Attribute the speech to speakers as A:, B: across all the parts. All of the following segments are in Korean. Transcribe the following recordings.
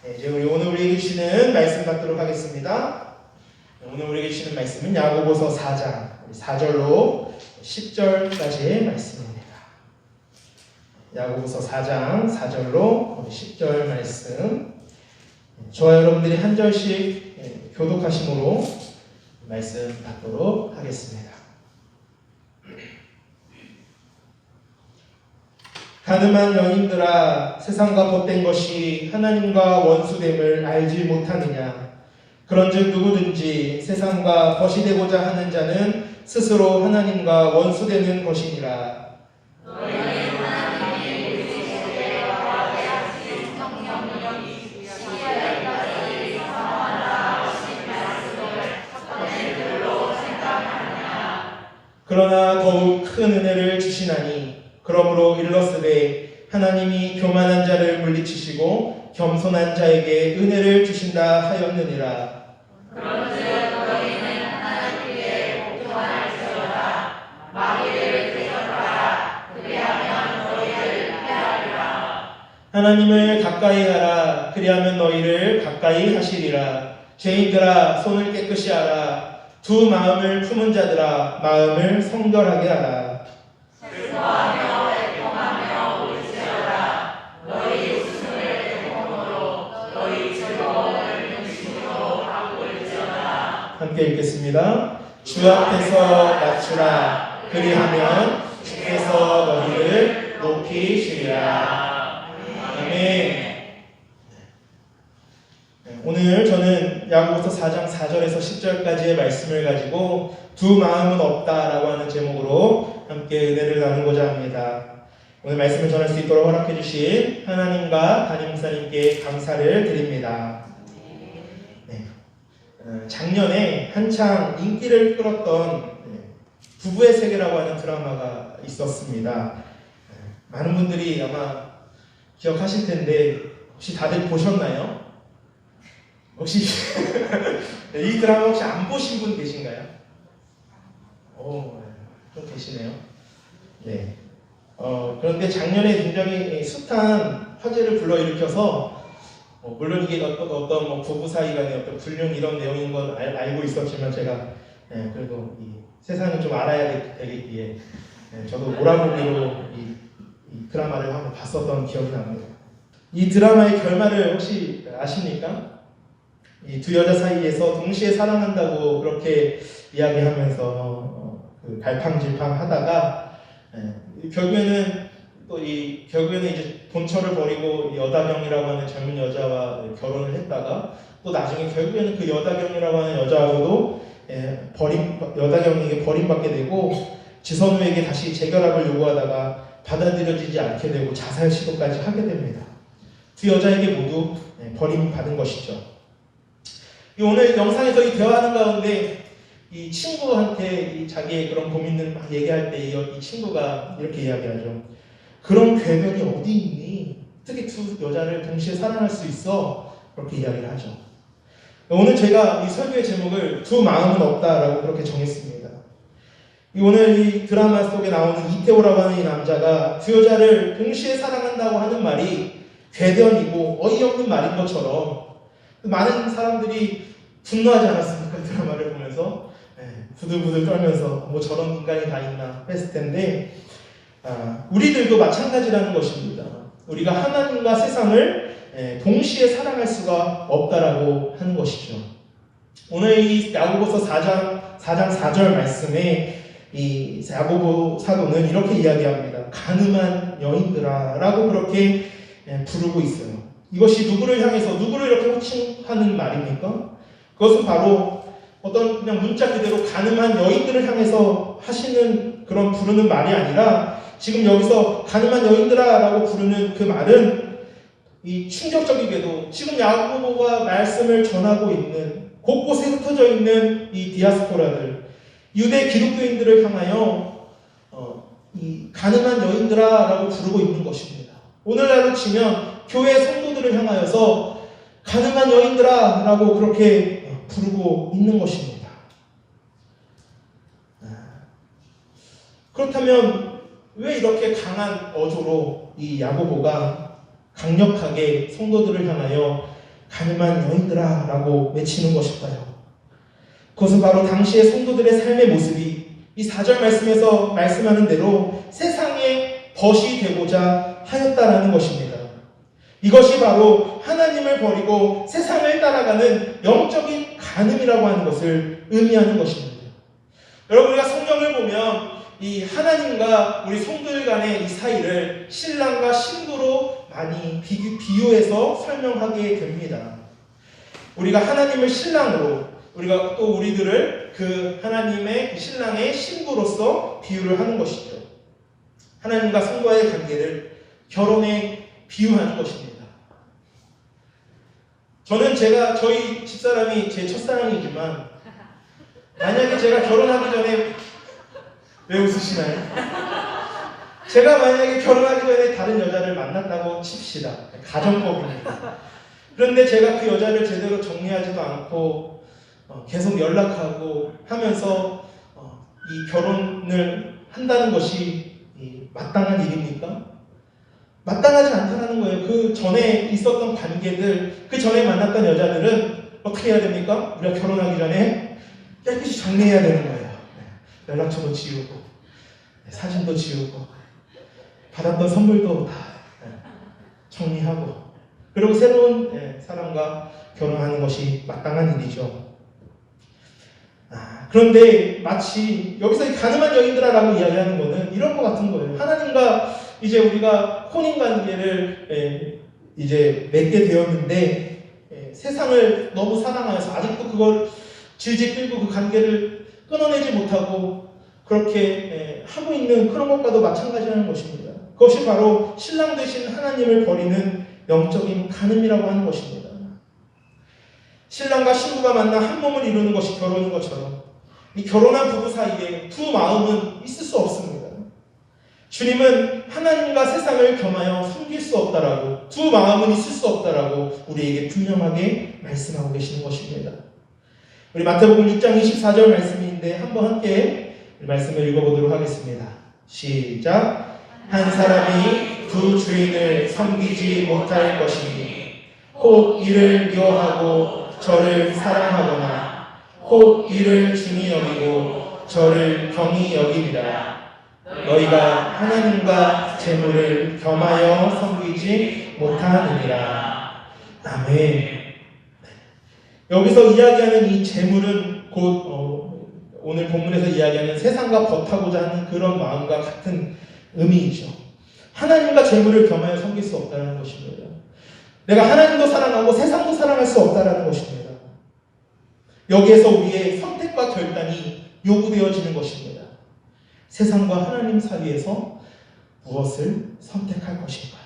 A: 이제 오늘 우리에게 주시는 말씀 받도록 하겠습니다. 오늘 우리에게 주시는 말씀은 야고보서 4장 4절로 10절까지의 말씀입니다. 야고보서 4장 4절로 10절 말씀, 저와 여러분들이 한 절씩 교독하심으로 말씀 받도록 하겠습니다. 가늠한 여인들아, 세상과 벗된 것이 하나님과 원수됨을 알지 못하느냐? 그런즉 누구든지 세상과 벗이 되고자 하는 자는 스스로 하나님과 원수되는 것이니라.
B: 너희는 하나님의 우리시대와 하신 성령님이 시대까지 사랑하라 하신 말씀을 헛된 글로 생각하느냐?
A: 그러나 더욱 큰 은혜를 주시나니 그러므로 일러스되 하나님이 교만한 자를 물리치시고 겸손한 자에게 은혜를 주신다 하였느니라.
B: 그런즉 너희는 하나님께 복종할지어다. 마귀를 대적하라. 그리하면 너희를 피하리라.
A: 하나님을 가까이 하라. 그리하면 너희를 가까이 하시리라. 죄인들아, 손을 깨끗이 하라. 두 마음을 품은 자들아, 마음을 성결하게 하라.
B: 슬퍼하며 애통하며 울지어다. 너희 웃음을 애통으로 너희 즐거움을 근심으로 바꿀지어다.
A: 함께 읽겠습니다. 주 앞에서 낮추라. 그리하면 주께서 너희를 높이시리라. 아멘. 오늘 저는 야고보서 4장 4절에서 10절까지의 말씀을 가지고 두 마음은 없다라고 하는 제목으로 함께 은혜를 나누고자 합니다. 오늘 말씀을 전할 수 있도록 허락해 주신 하나님과 담임 목사님께 감사를 드립니다. 네. 작년에 한창 인기를 끌었던 부부의 세계라고 하는 드라마가 있었습니다. 많은 분들이 아마 기억하실 텐데 혹시 다들 보셨나요? 혹시 이 드라마 혹시 안 보신 분 계신가요? 좀 계시네요. 네. 그런데 작년에 굉장히 숱한 화제를 불러일으켜서 물론 이게 어떤 부부 사이 간의 어떤 불륜 이런 내용인 건 알고 있었지만 제가 그래도 이 세상을 좀 알아야 되겠기에 저도 몰아보기로 이 드라마를 한번 봤었던 기억이 납니다. 이 드라마의 결말을 혹시 아십니까? 이 두 여자 사이에서 동시에 사랑한다고 그렇게 이야기하면서 갈팡질팡 하다가 결국에는 결국에는 이제 본처를 버리고 여다경이라고 하는 젊은 여자와 결혼을 했다가 또 나중에 결국에는 그 여다경이라고 하는 여자하고도 여다경에게 버림받게 되고 지선우에게 다시 재결합을 요구하다가 받아들여지지 않게 되고 자살 시도까지 하게 됩니다. 두 여자에게 모두 버림받은 것이죠. 오늘 영상에서 이 대화하는 가운데 이 친구한테 자기의 그런 고민을 막 얘기할 때 이 친구가 이렇게 이야기하죠. 그런 궤변이 어디 있니? 어떻게 두 여자를 동시에 사랑할 수 있어? 그렇게 이야기를 하죠. 오늘 제가 이 설교의 제목을 두 마음은 없다라고 그렇게 정했습니다. 오늘 이 드라마 속에 나오는 이태호라고 하는 이 남자가 두 여자를 동시에 사랑한다고 하는 말이 궤변이고 어이없는 말인 것처럼 많은 사람들이 분노하지 않았습니까? 드라마를 보면서 부들부들 떨면서 뭐 저런 인간이 다 있나 했을 텐데 우리들도 마찬가지라는 것입니다. 우리가 하나님과 세상을 동시에 사랑할 수가 없다라고 하는 것이죠. 오늘 이 야고보서 4장 4절 말씀에 이 야고보 사도는 이렇게 이야기합니다. 가늠한 여인들아 라고 그렇게 부르고 있어요. 이것이 누구를 향해서 누구를 이렇게 호칭하는 말입니까? 그것은 바로 어떤 그냥 문자 그대로 가늠한 여인들을 향해서 하시는 그런 부르는 말이 아니라 지금 여기서 가늠한 여인들아 라고 부르는 그 말은 이 충격적이게도 지금 야고보가 말씀을 전하고 있는 곳곳에 흩어져 있는 이 디아스포라들 유대 기독교인들을 향하여 이 가늠한 여인들아 라고 부르고 있는 것입니다. 오늘날로 치면 교회 성도들을 향하여서 가늠한 여인들아 라고 그렇게 부르고 있는 것입니다. 그렇다면 왜 이렇게 강한 어조로 이 야고보가 강력하게 성도들을 향하여 가늠한 여인들아 라고 외치는 것일까요? 그것은 바로 당시의 성도들의 삶의 모습이 이 4절 말씀에서 말씀하는 대로 세상의 벗이 되고자 하였다라는 것입니다. 이것이 바로 하나님을 버리고 세상을 따라가는 영적인 간음이라고 하는 것을 의미하는 것입니다. 여러분, 우리가 성경을 보면 이 하나님과 우리 성도들 간의 이 사이를 신랑과 신부로 많이 비유해서 설명하게 됩니다. 우리가 하나님을 신랑으로, 우리가 또 우리들을 그 하나님의 그 신랑의 신부로서 비유를 하는 것이죠. 하나님과 성도와의 관계를 결혼에 비유하는 것입니다. 저는 저희 집사람이 제 첫사랑이지만, 만약에 제가 결혼하기 전에, 왜 웃으시나요? 제가 만약에 결혼하기 전에 다른 여자를 만났다고 칩시다. 가정법입니다. 그런데 제가 그 여자를 제대로 정리하지도 않고 계속 연락하고 하면서 이 결혼을 한다는 것이 마땅한 일입니까? 마땅하지 않다는 거예요. 그 전에 있었던 관계들, 그 전에 만났던 여자들은 어떻게 해야 됩니까? 우리가 결혼하기 전에 깨끗이 정리해야 되는 거예요. 연락처도 지우고, 사진도 지우고, 받았던 선물도 다 정리하고, 그리고 새로운 사람과 결혼하는 것이 마땅한 일이죠. 그런데 마치 여기서 이 가늠한 여인들아라고 이야기하는 것은 이런 것 같은 거예요. 하나님과 이제 우리가 혼인관계를 이제 맺게 되었는데 세상을 너무 사랑하여서 아직도 그걸 질질 끌고 그 관계를 끊어내지 못하고 그렇게 하고 있는 그런 것과도 마찬가지라는 것입니다. 그것이 바로 신랑 되신 하나님을 버리는 영적인 간음이라고 하는 것입니다. 신랑과 신부가 만나 한 몸을 이루는 것이 결혼인 것처럼 이 결혼한 부부 사이에 두 마음은 있을 수 없습니다. 주님은 하나님과 세상을 겸하여 섬길 수 없다라고, 두 마음은 있을 수 없다라고 우리에게 분명하게 말씀하고 계시는 것입니다. 우리 마태복음 6장 24절 말씀인데 한번 함께 말씀을 읽어보도록 하겠습니다. 시작. 한 사람이 두 주인을 섬기지 못할 것이니 혹 이를 미워하고 저를 사랑하거나 혹 이를 중히 여기고 저를 경히 여기리라. 너희가 하나님과 재물을 겸하여 섬기지 못하느니라. 아멘. 여기서 이야기하는 이 재물은 곧 오늘 본문에서 이야기하는 세상과 벗하고자 하는 그런 마음과 같은 의미이죠. 하나님과 재물을 겸하여 섬길 수 없다는 것입니다. 내가 하나님도 사랑하고 세상도 사랑할 수 없다는 것입니다. 여기에서 우리의 선택과 결단이 요구되어지는 것입니다. 세상과 하나님 사이에서 무엇을 선택할 것인가?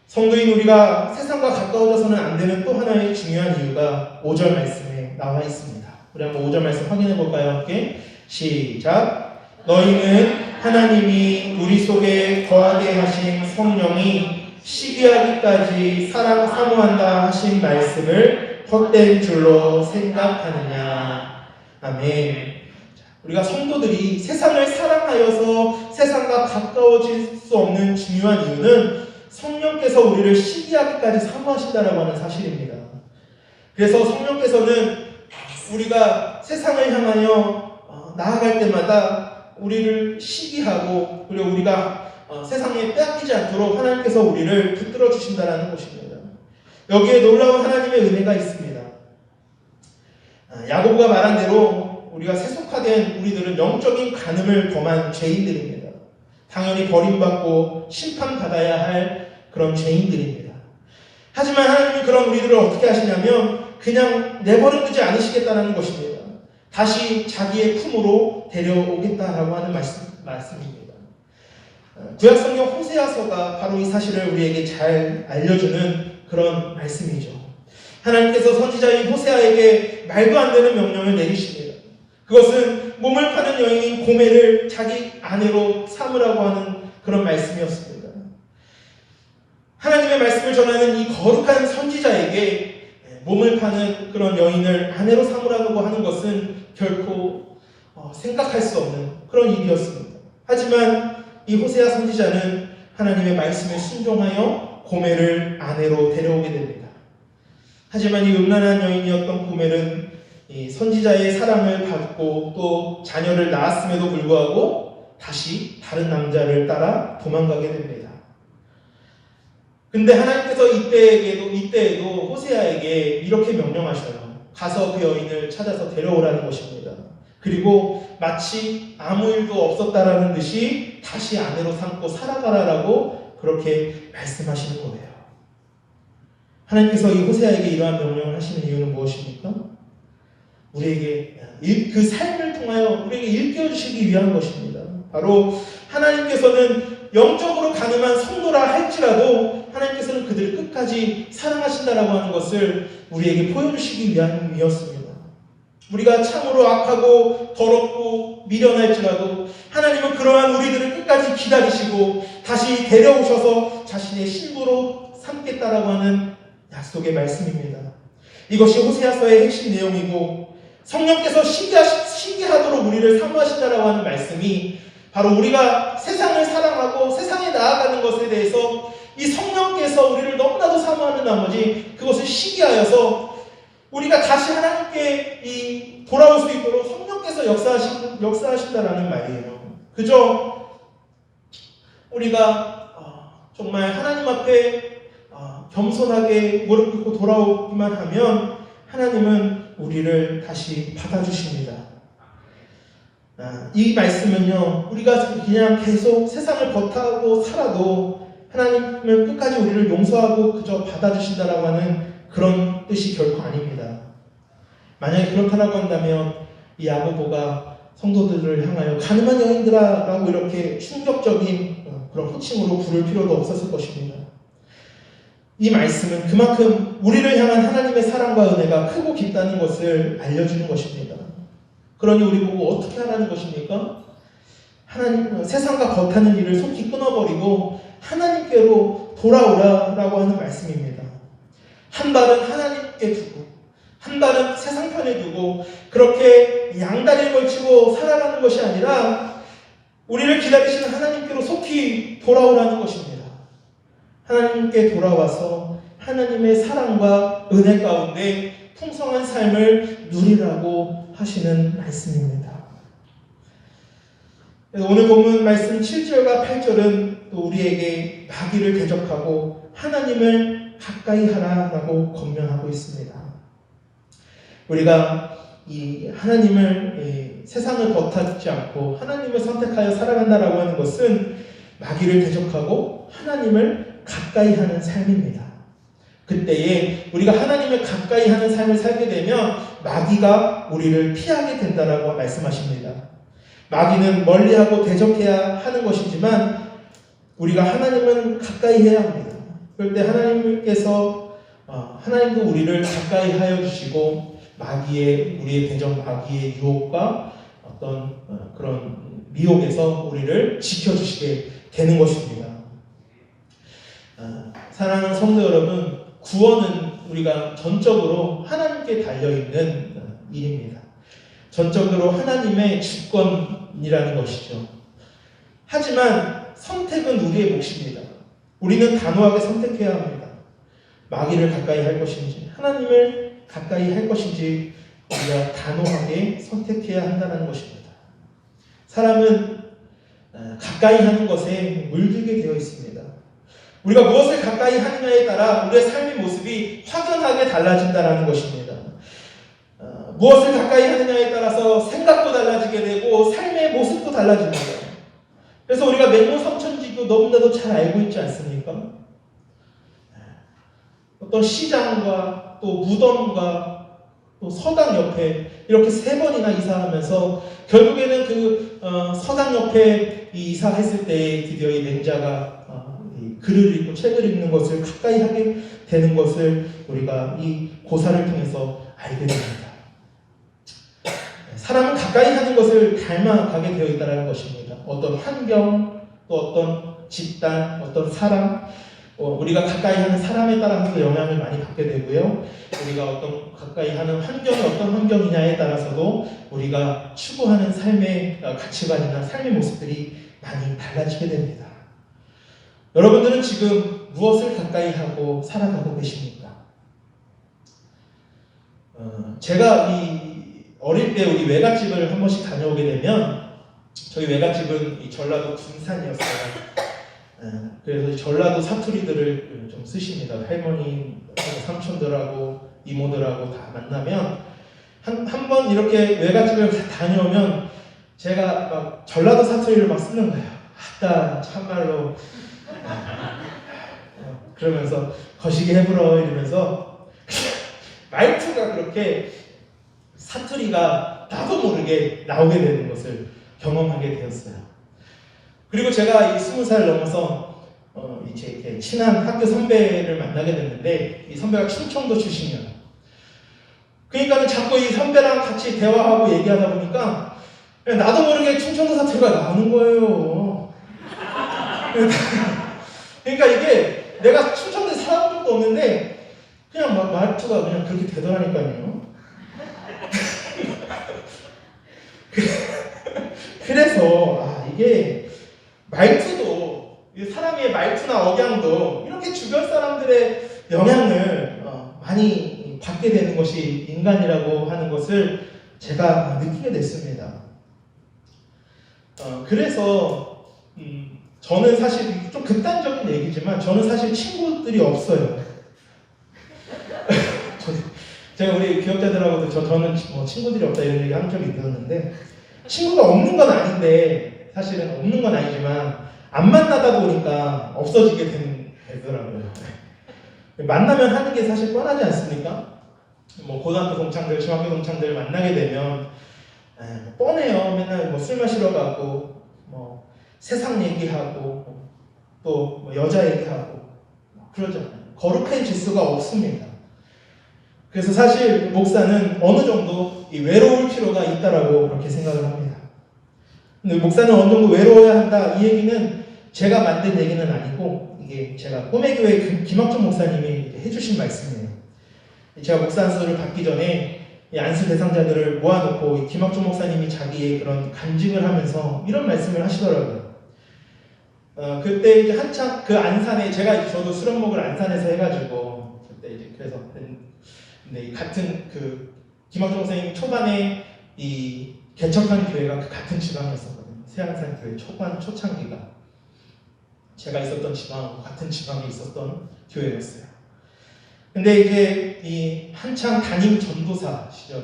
A: 성도인 우리가 세상과 가까워져서는 안 되는 또 하나의 중요한 이유가 5절 말씀에 나와 있습니다. 우리 한번 5절 말씀 확인해 볼까요? 함께 시작. 너희는 하나님이 우리 속에 거하게 하신 성령이 시기하기까지 사모한다 하신 말씀을 헛된 줄로 생각하느냐. 아멘. 우리가 성도들이 세상을 사랑하여서 세상과 가까워질 수 없는 중요한 이유는 성령께서 우리를 시기하기까지 사모하신다라고 하는 사실입니다. 그래서 성령께서는 우리가 세상을 향하여 나아갈 때마다 우리를 시기하고 그리고 우리가 세상에 빼앗기지 않도록 하나님께서 우리를 붙들어 주신다라는 것입니다. 여기에 놀라운 하나님의 은혜가 있습니다. 야고보가 말한 대로 우리가 세속화된 우리들은 영적인 간음을 범한 죄인들입니다. 당연히 버림받고 심판받아야 할 그런 죄인들입니다. 하지만 하나님은 그런 우리들을 어떻게 하시냐면 그냥 내버려두지 않으시겠다는 것입니다. 다시 자기의 품으로 데려오겠다라고 하는 말씀입니다. 구약성경 호세아서가 바로 이 사실을 우리에게 잘 알려주는 그런 말씀이죠. 하나님께서 선지자인 호세아에게 말도 안 되는 명령을 내리십니다. 그것은 몸을 파는 여인인 고멜을 자기 아내로 삼으라고 하는 그런 말씀이었습니다. 하나님의 말씀을 전하는 이 거룩한 선지자에게 몸을 파는 그런 여인을 아내로 삼으라고 하는 것은 결코 생각할 수 없는 그런 일이었습니다. 하지만 이 호세아 선지자는 하나님의 말씀에 순종하여 고멜을 아내로 데려오게 됩니다. 하지만 이 음란한 여인이었던 고멜은 이 선지자의 사랑을 받고 또 자녀를 낳았음에도 불구하고 다시 다른 남자를 따라 도망가게 됩니다. 근데 하나님께서 이때에도 호세아에게 이렇게 명령하셔요. 가서 그 여인을 찾아서 데려오라는 것입니다. 그리고 마치 아무 일도 없었다라는 듯이 다시 아내로 삼고 살아가라라고 그렇게 말씀하시는 거예요. 하나님께서 이 호세아에게 이러한 명령을 하시는 이유는 무엇입니까? 우리에게 그 삶을 통하여 우리에게 일깨워주시기 위한 것입니다. 바로 하나님께서는 영적으로 가늠한 성도라 할지라도 하나님께서는 그들을 끝까지 사랑하신다라고 하는 것을 우리에게 보여주시기 위함이었습니다. 우리가 참으로 악하고 더럽고 미련할지라도 하나님은 그러한 우리들을 끝까지 기다리시고 다시 데려오셔서 자신의 신부로 삼겠다라고 하는 약속의 말씀입니다. 이것이 호세아서의 핵심 내용이고 성령께서 시기하도록 우리를 사모하신다라고 하는 말씀이 바로 우리가 세상을 사랑하고 세상에 나아가는 것에 대해서 이 성령께서 우리를 너무나도 사모하는 나머지 그것을 시기하여서 우리가 다시 하나님께 돌아올 수 있도록 성령께서 역사하신다라는 말이에요. 그저 우리가 정말 하나님 앞에 겸손하게 무릎 꿇고 돌아오기만 하면 하나님은 우리를 다시 받아주십니다. 이 말씀은요, 우리가 그냥 계속 세상을 버타고 살아도 하나님은 끝까지 우리를 용서하고 그저 받아주신다라고 하는 그런 뜻이 결코 아닙니다. 만약에 그렇다라고 한다면 이 야고보가 성도들을 향하여 가늠한 여인들아 라고 이렇게 충격적인 그런 호칭으로 부를 필요도 없었을 것입니다. 이 말씀은 그만큼 우리를 향한 하나님의 사랑과 은혜가 크고 깊다는 것을 알려주는 것입니다. 그러니 우리 보고 어떻게 하라는 것입니까? 세상과 겉하는 일을 속히 끊어버리고 하나님께로 돌아오라라고 하는 말씀입니다. 한 발은 하나님께 두고 한 발은 세상 편에 두고 그렇게 양다리를 걸치고 살아가는 것이 아니라 우리를 기다리시는 하나님께로 속히 돌아오라는 것입니다. 하나님께 돌아와서 하나님의 사랑과 은혜 가운데 풍성한 삶을 누리라고 하시는 말씀입니다. 오늘 본문 말씀 7절과 8절은 또 우리에게 마귀를 대적하고 하나님을 가까이 하라라고 권면하고 있습니다. 우리가 이 하나님을 세상을 버타지 않고 하나님을 선택하여 살아간다라고 하는 것은 마귀를 대적하고 하나님을 가까이 하는 삶입니다. 그때에 우리가 하나님을 가까이 하는 삶을 살게 되면 마귀가 우리를 피하게 된다라고 말씀하십니다. 마귀는 멀리하고 대적해야 하는 것이지만 우리가 하나님은 가까이 해야 합니다. 그럴 때 하나님도 우리를 가까이 하여 주시고 우리의 대적 마귀의 유혹과 어떤 그런 미혹에서 우리를 지켜주시게 되는 것입니다. 사랑하는 성도 여러분, 구원은 우리가 전적으로 하나님께 달려있는 일입니다. 전적으로 하나님의 주권이라는 것이죠. 하지만 선택은 우리의 몫입니다. 우리는 단호하게 선택해야 합니다. 마귀를 가까이 할 것인지 하나님을 가까이 할 것인지 우리가 단호하게 선택해야 한다는 것입니다. 사람은 가까이 하는 것에 물들게 되어 있습니다. 우리가 무엇을 가까이 하느냐에 따라 우리의 삶의 모습이 확연하게 달라진다는 것입니다. 무엇을 가까이 하느냐에 따라서 생각도 달라지게 되고 삶의 모습도 달라집니다. 그래서 우리가 맹모삼천지교 너무나도 잘 알고 있지 않습니까? 어떤 시장과 또 무덤과 또 서당 옆에 이렇게 3번이나 이사하면서 결국에는 그 서당 옆에 이사했을 때 드디어 이 맹자가 글을 읽고 책을 읽는 것을 가까이 하게 되는 것을 우리가 이 고사를 통해서 알게 됩니다. 사람은 가까이 하는 것을 닮아가게 되어 있다는 것입니다. 어떤 환경, 또 어떤 집단, 어떤 사람, 우리가 가까이 하는 사람에 따라서 영향을 많이 받게 되고요. 우리가 어떤 가까이 하는 환경이 어떤 환경이냐에 따라서도 우리가 추구하는 삶의 가치관이나 삶의 모습들이 많이 달라지게 됩니다. 여러분들은 지금 무엇을 가까이 하고 살아가고 계십니까? 제가 이 어릴 때 우리 외갓집을 한 번씩 다녀오게 되면 저희 외갓집은 이 전라도 군산이었어요. 그래서 이 전라도 사투리들을 좀 쓰십니다. 할머니, 삼촌들하고 이모들하고 다 만나면 한 번 이렇게 외갓집을 다녀오면 제가 막 전라도 사투리를 막 쓰는 거예요. 아따 참말로 그러면서 거시기 해불어 이러면서 말투가 그렇게 사투리가 나도 모르게 나오게 되는 것을 경험하게 되었어요. 그리고 제가 이 20살 넘어서 이제 친한 학교 선배를 만나게 됐는데 이 선배가 충청도 출신이에요. 그러니까 자꾸 이 선배랑 같이 대화하고 얘기하다 보니까 나도 모르게 충청도 사투리가 나오는 거예요. 그러니까 이게 내가 충청도에 살아본 적도 없는데 그냥 막 말투가 그냥 그렇게 되더라니까요. 그래서 이게 말투도 사람의 말투나 억양도 이렇게 주변 사람들의 영향을 많이 받게 되는 것이 인간이라고 하는 것을 제가 느끼게 됐습니다. 그래서 저는 사실 좀 극단적인 얘기지만 저는 사실 친구들이 없어요. 제가 우리 기억자들하고도 저는 뭐 친구들이 없다 이런 얘기 한 적이 있었는데 친구가 없는 건 아닌데 사실은 없는 건 아니지만 안 만나다 보니까 없어지게 되더라고요. 만나면 하는 게 사실 뻔하지 않습니까? 뭐 고등학교 동창들, 중학교 동창들 만나게 되면 뻔해요. 맨날 뭐 술 마시러 가고 뭐 세상 얘기하고 또 뭐 여자 얘기하고 그러잖아요. 거룩한 지수가 없습니다. 그래서 사실 목사는 어느 정도 외로울 필요가 있다라고 그렇게 생각을 합니다. 근데 목사는 어느 정도 외로워야 한다. 이 얘기는 제가 만든 얘기는 아니고 이게 제가 꿈의 교회 김학종 목사님이 해주신 말씀이에요. 제가 목사 안수를 받기 전에 이 안수 대상자들을 모아놓고 김학종 목사님이 자기의 그런 간증을 하면서 이런 말씀을 하시더라고요. 그때 이제 한창 그 안산에 저도 수련목을 안산에서 해가지고 그때 이제 그래서 근데 같은 그 김학종 목사님 초반에 이 개척한 교회가 그 같은 지방이었었거든요. 세안산 교회 초창기가 제가 있었던 지방하고 같은 지방에 있었던 교회였어요. 근데 이제 이 한창 담임 전도사 시절에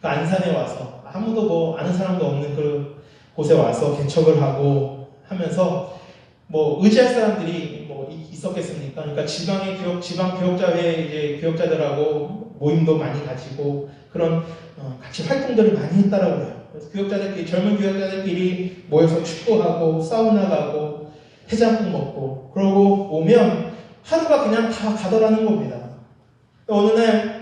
A: 그 안산에 와서 아무도 뭐 아는 사람도 없는 그 곳에 와서 개척을 하고 하면서 뭐 의지할 사람들이 뭐 있었겠습니까? 그러니까 지방 교역자회 이제 교역자들하고 모임도 많이 가지고 그런 같이 활동들을 많이 했다라고 해요. 그래서 교역자들끼리 젊은 교역자들끼리 모여서 축구하고 사우나 가고 해장국 먹고 그러고 오면 하루가 그냥 다 가더라는 겁니다. 어느 날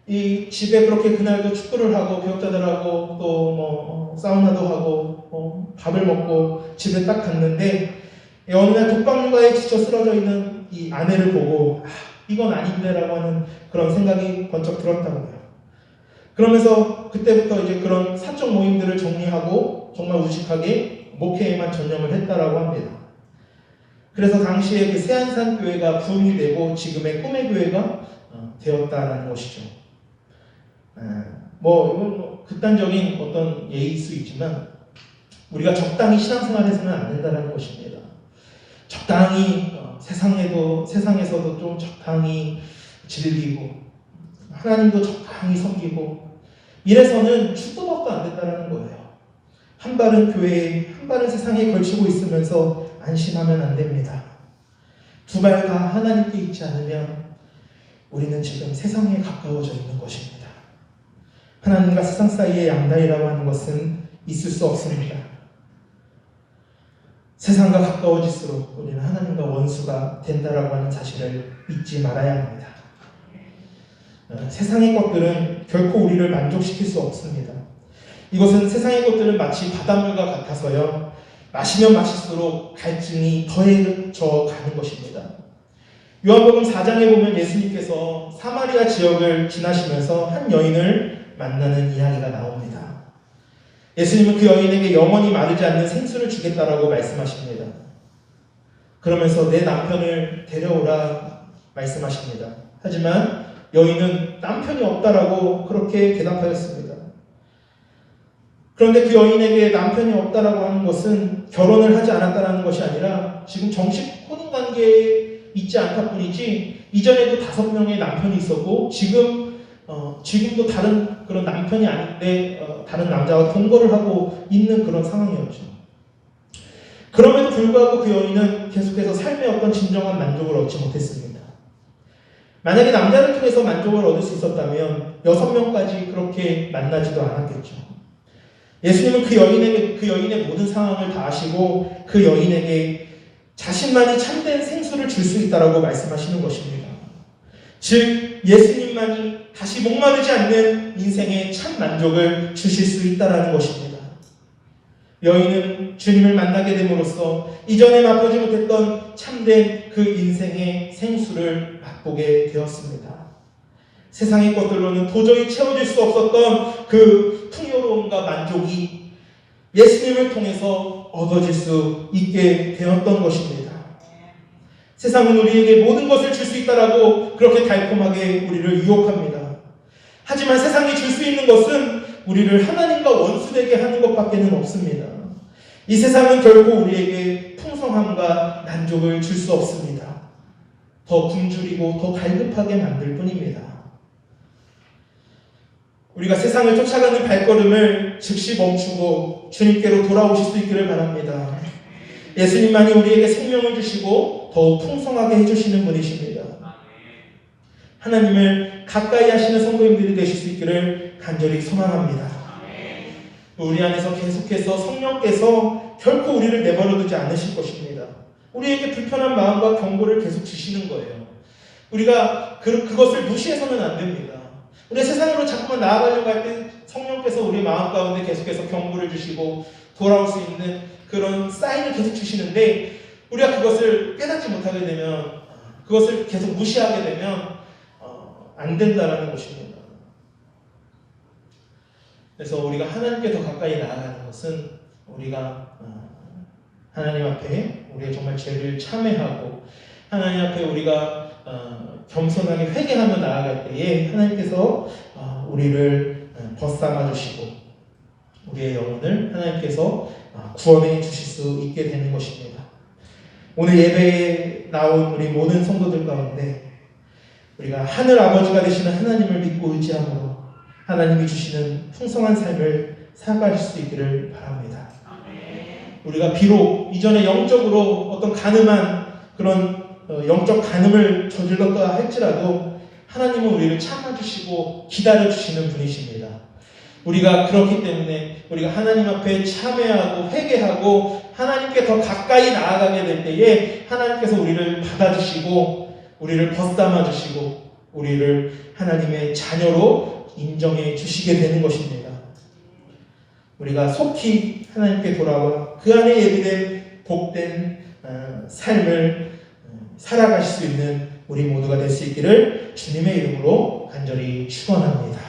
A: 이 집에 그렇게 그날도 축구를 하고 교역자들하고 또 뭐 사우나도 하고 밥을 먹고 집에 딱 갔는데 어느 날 독박육아에 지쳐 쓰러져 있는 이 아내를 보고 이건 아닌데라고 하는 그런 생각이 번쩍 들었다고 해요. 그러면서 그때부터 이제 그런 사적 모임들을 정리하고 정말 우직하게 목회에만 전념을 했다라고 합니다. 그래서 당시에 그 세안산 교회가 부흥이 되고 지금의 꿈의 교회가 되었다는 것이죠. 뭐 이건 뭐 극단적인 어떤 예일 수 있지만 우리가 적당히 신앙생활해서는 안 된다는 것입니다. 적당히 세상에서도 좀 적당히 즐기고 하나님도 적당히 섬기고 이래서는 죽도밖에 안 된다는 거예요. 한 발은 교회에 한 발은 세상에 걸치고 있으면서 안심하면 안 됩니다. 두 발 다 하나님께 있지 않으면 우리는 지금 세상에 가까워져 있는 것입니다. 하나님과 세상 사이의 양다리라고 하는 것은 있을 수 없습니다. 세상과 가까워질수록 우리는 하나님과 원수가 된다라고 하는 사실을 잊지 말아야 합니다. 세상의 것들은 결코 우리를 만족시킬 수 없습니다. 이것은 세상의 것들은 마치 바닷물과 같아서요. 마시면 마실수록 갈증이 더해져 가는 것입니다. 요한복음 4장에 보면 예수님께서 사마리아 지역을 지나시면서 한 여인을 만나는 이야기가 나옵니다. 예수님은 그 여인에게 영원히 마르지 않는 생수를 주겠다라고 말씀하십니다. 그러면서 내 남편을 데려오라 말씀하십니다. 하지만 여인은 남편이 없다라고 그렇게 대답하였습니다. 그런데 그 여인에게 남편이 없다라고 하는 것은 결혼을 하지 않았다라는 것이 아니라 지금 정식 혼인관계에 있지 않다 뿐이지 이전에도 5명의 남편이 있었고 지금도 다른 그런 남편이 아닌데 다른 남자와 동거를 하고 있는 그런 상황이었죠. 그럼에도 불구하고 그 여인은 계속해서 삶의 어떤 진정한 만족을 얻지 못했습니다. 만약에 남자를 통해서 만족을 얻을 수 있었다면 6명까지 그렇게 만나지도 않았겠죠. 예수님은 그 여인의 모든 상황을 다 아시고 그 여인에게 자신만이 참된 생수를 줄 수 있다라고 말씀하시는 것입니다. 즉 예수님만이 다시 목마르지 않는 인생의 참 만족을 주실 수 있다라는 것입니다. 여인은 주님을 만나게 됨으로써 이전에 맛보지 못했던 참된 그 인생의 생수를 맛보게 되었습니다. 세상의 것들로는 도저히 채워질 수 없었던 그 풍요로움과 만족이 예수님을 통해서 얻어질 수 있게 되었던 것입니다. 세상은 우리에게 모든 것을 줄 수 있다라고 그렇게 달콤하게 우리를 유혹합니다. 하지만 세상이 줄 수 있는 것은 우리를 하나님과 원수되게 하는 것밖에는 없습니다. 이 세상은 결코 우리에게 풍성함과 만족을 줄 수 없습니다. 더 굶주리고 더 갈급하게 만들 뿐입니다. 우리가 세상을 쫓아가는 발걸음을 즉시 멈추고 주님께로 돌아오실 수 있기를 바랍니다. 예수님만이 우리에게 생명을 주시고 더욱 풍성하게 해주시는 분이십니다. 하나님을 가까이 하시는 성도님들이 되실 수 있기를 간절히 소망합니다. 우리 안에서 계속해서 성령께서 결코 우리를 내버려두지 않으실 것입니다. 우리에게 불편한 마음과 경고를 계속 주시는 거예요. 우리가 그것을 무시해서는 안 됩니다. 우리가 세상으로 자꾸만 나아가려고 할 때 성령께서 우리 마음 가운데 계속해서 경고를 주시고 돌아올 수 있는 그런 사인을 계속 주시는데 우리가 그것을 깨닫지 못하게 되면 그것을 계속 무시하게 되면 안 된다라는 것입니다. 그래서 우리가 하나님께 더 가까이 나아가는 것은 우리가 하나님 앞에 우리의 정말 죄를 참회하고 하나님 앞에 우리가 겸손하게 회개하며 나아갈 때에 하나님께서 우리를 벗삼아 주시고 우리의 영혼을 하나님께서 구원해 주실 수 있게 되는 것입니다. 오늘 예배에 나온 우리 모든 성도들 가운데 우리가 하늘 아버지가 되시는 하나님을 믿고 의지함으로 하나님이 주시는 풍성한 삶을 살아갈 수 있기를 바랍니다. 우리가 비록 이전에 영적으로 어떤 가늠한 그런 영적 간음을 저질렀다 할지라도 하나님은 우리를 참아주시고 기다려주시는 분이십니다. 우리가 그렇기 때문에 우리가 하나님 앞에 참회하고 회개하고 하나님께 더 가까이 나아가게 될 때에 하나님께서 우리를 받아주시고 우리를 벗삼아주시고 우리를 하나님의 자녀로 인정해 주시게 되는 것입니다. 우리가 속히 하나님께 돌아와 그 안에 예비된 복된 삶을 살아가실 수 있는 우리 모두가 될 수 있기를 주님의 이름으로 간절히 축원합니다.